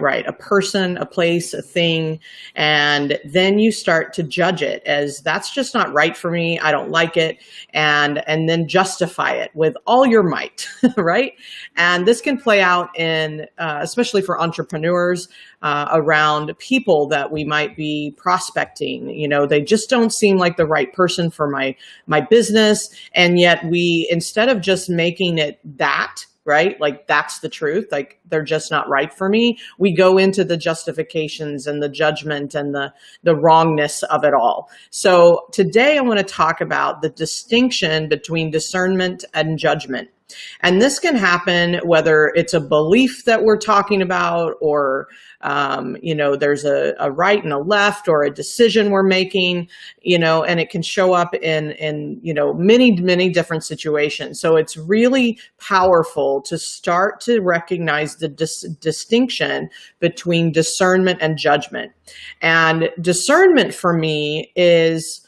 right, a person, a place, a thing, and then you start to judge it as that's just not right for me. I don't like it, and then justify it with all your might, right? And this can play out in, especially for entrepreneurs, around people that we might be prospecting. You know, they just don't seem like the right person for my business, and yet we, instead of just making it that, right? Like that's the truth. Like they're just not right for me. We go into the justifications and the judgment and the wrongness of it all. So today I want to talk about the distinction between discernment and judgment. And this can happen whether it's a belief that we're talking about, or, you know, there's a right and a left, or a decision we're making, you know, and it can show up in, you know, many different situations. So it's really powerful to start to recognize the distinction between discernment and judgment. And discernment for me is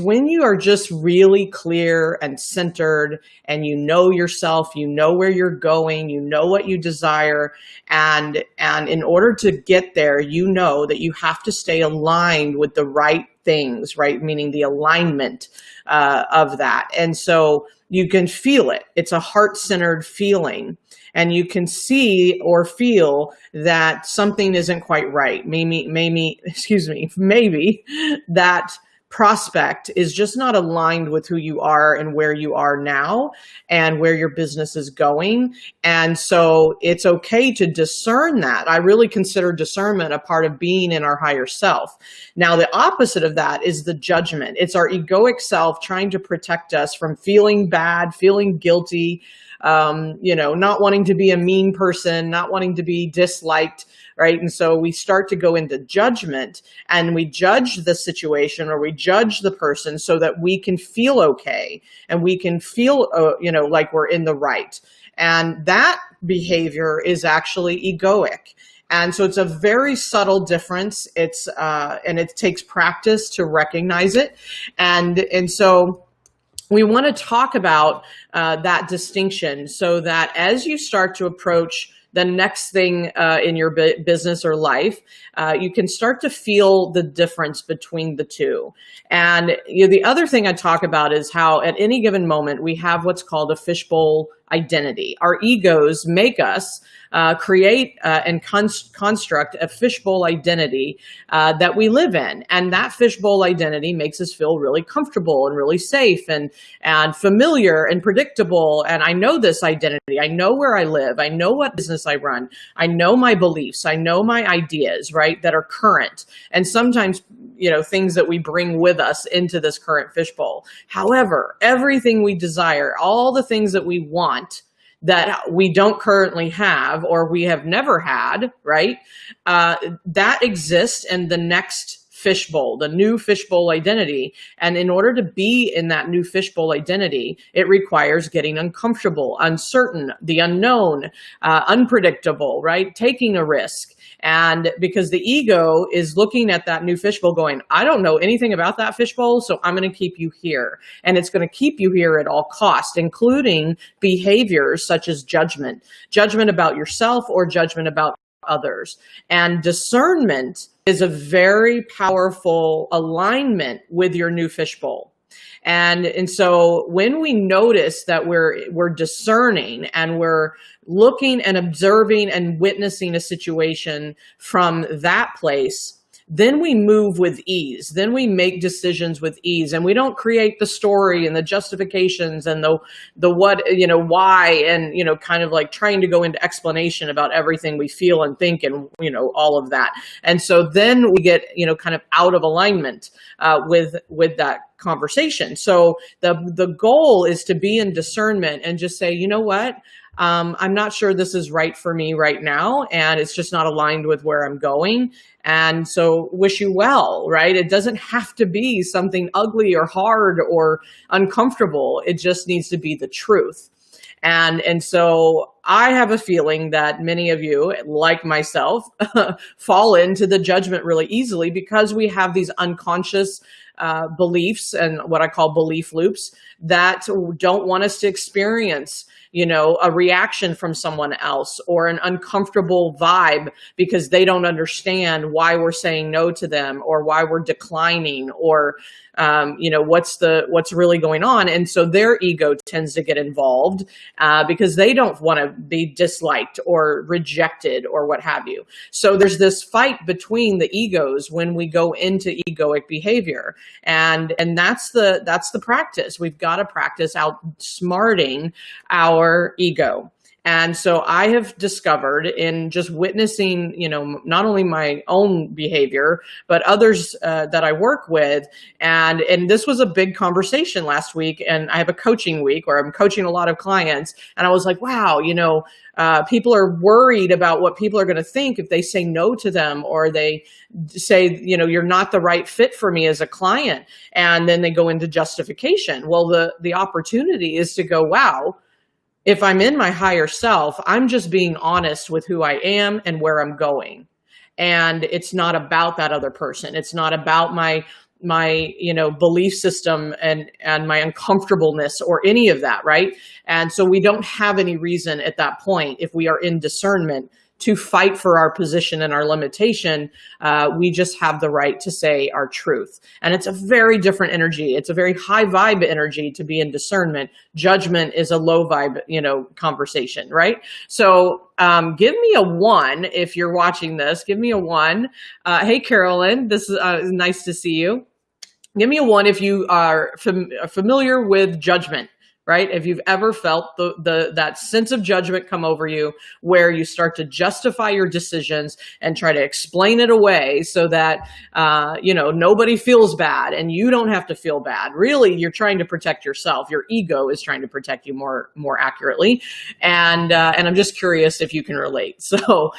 when you are just really clear and centered, and you know yourself, you know where you're going, you know what you desire, and in order to get there, you know that you have to stay aligned with the right things, right? Meaning the alignment of that. And so you can feel it. It's a heart-centered feeling. And you can see or feel that something isn't quite right. Maybe that prospect is just not aligned with who you are and where you are now and where your business is going. And so it's okay to discern that. I really consider discernment a part of being in our higher self. Now, the opposite of that is the judgment. It's our egoic self trying to protect us from feeling bad, feeling guilty, you know, not wanting to be a mean person, not wanting to be disliked, right? And so we start to go into judgment, and we judge the situation, or we judge the person so that we can feel okay, and we can feel, you know, like we're in the right. And that behavior is actually egoic. And so it's a very subtle difference. It's, and it takes practice to recognize it. And so we want to talk about that distinction, so that as you start to approach the next thing in your business or life, you can start to feel the difference between the two. And you know, the other thing I talk about is how at any given moment we have what's called a fishbowl identity. Our egos make us create and construct a fishbowl identity that we live in. And that fishbowl identity makes us feel really comfortable and really safe and familiar and predictable. And I know this identity. I know where I live. I know what business I run. I know my beliefs. I know my ideas, right, that are current. And sometimes, you know, things that we bring with us into this current fishbowl. However, everything we desire, all the things that we want that we don't currently have, or we have never had, right? That exists in the next fishbowl, the new fishbowl identity. And in order to be in that new fishbowl identity, it requires getting uncomfortable, uncertain, the unknown, unpredictable, right? Taking a risk. And because the ego is looking at that new fishbowl going, I don't know anything about that fishbowl, so I'm going to keep you here. And it's going to keep you here at all costs, including behaviors such as judgment about yourself or judgment about others. And discernment is a very powerful alignment with your new fishbowl. And so when we notice that we're discerning and we're looking and observing and witnessing a situation from that place, then we move with ease. Then we make decisions with ease, and we don't create the story and the justifications and the what, you know, why, and, you know, kind of like trying to go into explanation about everything we feel and think and, you know, all of that. And so then we get, you know, kind of out of alignment with that conversation. So the goal is to be in discernment and just say, you know what? I'm not sure this is right for me right now, and it's just not aligned with where I'm going. And so wish you well, right? It doesn't have to be something ugly or hard or uncomfortable. It just needs to be the truth. And so I have a feeling that many of you, like myself, fall into the judgment really easily because we have these unconscious beliefs and what I call belief loops that don't want us to experience, a reaction from someone else or an uncomfortable vibe because they don't understand why we're saying no to them or why we're declining or, what's really going on. And so their ego tends to get involved because they don't want to be disliked or rejected or what have you. So there's this fight between the egos when we go into egoic behavior. And that's the practice. We've got to practice outsmarting our ego. And so I have discovered in just witnessing, not only my own behavior, but others that I work with. And this was a big conversation last week. And I have a coaching week where I'm coaching a lot of clients. And I was like, wow, people are worried about what people are going to think if they say no to them or they say, you're not the right fit for me as a client. And then they go into justification. Well, the opportunity is to go, wow, if I'm in my higher self, I'm just being honest with who I am and where I'm going. And it's not about that other person. It's not about my belief system and my uncomfortableness or any of that, right? And so we don't have any reason at that point, if we are in discernment, to fight for our position and our limitation. We just have the right to say our truth. And it's a very different energy. It's a very high vibe energy to be in discernment. Judgment is a low vibe, conversation, right? So give me a 1 if you're watching this. Give me a 1. Hey, Carolyn, this is nice to see you. Give me a 1 if you are familiar with judgment. Right? If you've ever felt that sense of judgment come over you where you start to justify your decisions and try to explain it away so that, nobody feels bad and you don't have to feel bad. Really, you're trying to protect yourself. Your ego is trying to protect you more accurately. And I'm just curious if you can relate. So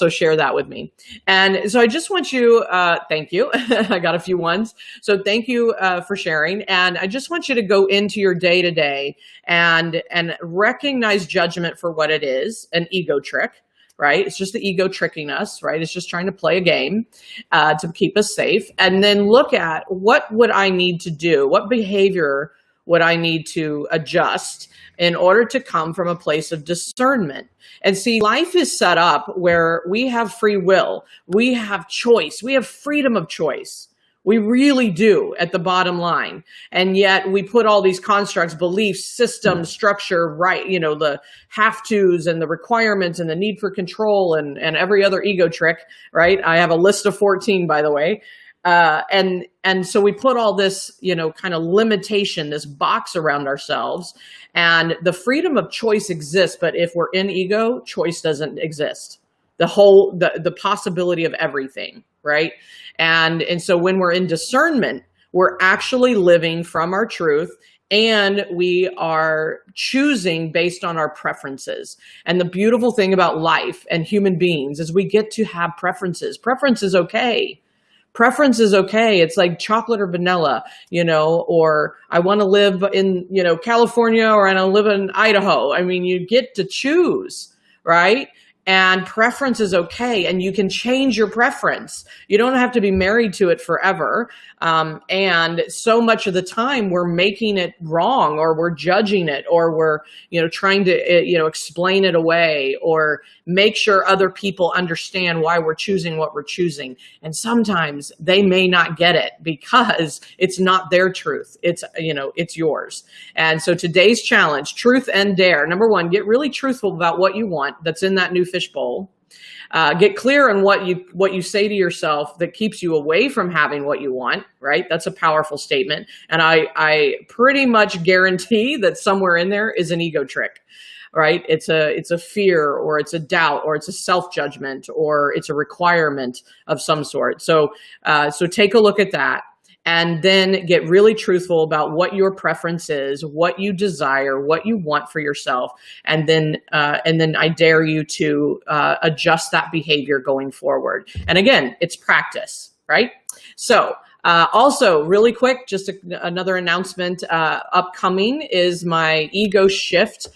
share that with me. And so I just want you, thank you. I got a few ones. So thank you for sharing. And I just want you to go into your day to day and recognize judgment for what it is, an ego trick, right? It's just the ego tricking us, right? It's just trying to play a game to keep us safe. And then look at what would I need to do? What behavior would I need to adjust in order to come from a place of discernment? And see, life is set up where we have free will. We have choice. We have freedom of choice. We really do at the bottom line. And yet we put all these constructs, beliefs, systems, structure, right, the have-tos and the requirements and the need for control and every other ego trick, right? I have a list of 14, by the way. And so we put all this, kind of limitation, this box around ourselves, and the freedom of choice exists. But if we're in ego, choice doesn't exist. The possibility of everything, right? And so when we're in discernment, we're actually living from our truth and we are choosing based on our preferences. And the beautiful thing about life and human beings is we get to have preferences. Preference is okay. Preference is okay. It's like chocolate or vanilla, or I want to live in, California or I want to live in Idaho. I mean, you get to choose, right? And preference is okay. And you can change your preference. You don't have to be married to it forever. And so much of the time we're making it wrong or we're judging it or we're, trying to, explain it away or make sure other people understand why we're choosing what we're choosing. And sometimes they may not get it because it's not their truth. It's, it's yours. And so today's challenge, truth and dare. Number 1, get really truthful about what you want that's in that new fishbowl. Get clear on what you say to yourself that keeps you away from having what you want, right? That's a powerful statement. And I pretty much guarantee that somewhere in there is an ego trick, right? It's a fear or it's a doubt or it's a self-judgment or it's a requirement of some sort. So take a look at that. And then get really truthful about what your preference is, what you desire, what you want for yourself. And then I dare you to adjust that behavior going forward. And again, it's practice, right? So also really quick, just another announcement, upcoming is my ego shift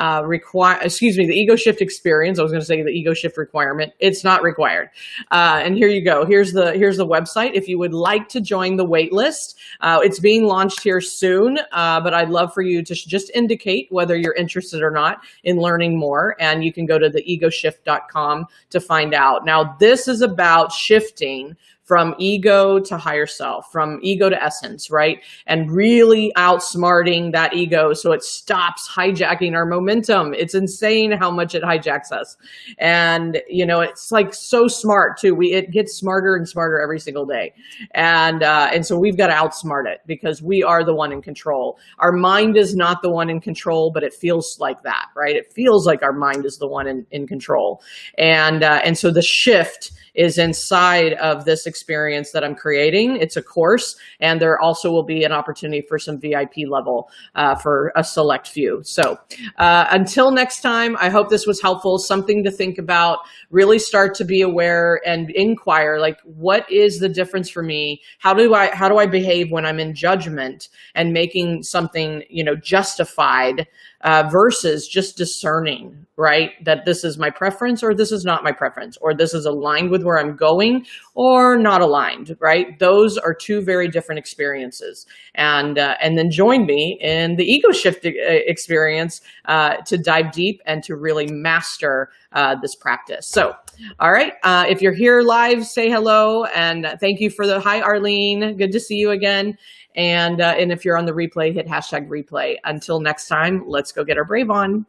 the ego shift experience. I was going to say the ego shift requirement. It's not required. And here you go. Here's the website. If you would like to join the wait list, it's being launched here soon. But I'd love for you to just indicate whether you're interested or not in learning more. And you can go to the egoshift.com to find out. Now, this is about shifting from ego to higher self, from ego to essence, right? And really outsmarting that ego so it stops hijacking our momentum. It's insane how much it hijacks us. And, you know, it's like so smart too. It gets smarter and smarter every single day. And so we've got to outsmart it because we are the one in control. Our mind is not the one in control, but it feels like that, right? It feels like our mind is the one in control. And so the shift is inside of this experience that I'm creating. It's a course, and there also will be an opportunity for some VIP level for a select few. So until next time, I hope this was helpful, something to think about, really start to be aware and inquire, like, what is the difference for me? How do I behave when I'm in judgment and making something, you know, justified versus just discerning, right? That this is my preference or this is not my preference, or this is aligned with where I'm going or not aligned, right? Those are two very different experiences. And then join me in the ego shift experience to dive deep and to really master this practice. So, all right. If you're here live, say hello and thank you for hi, Arlene. Good to see you again. And if you're on the replay, hit #replay. Until next time, let's go get our brave on.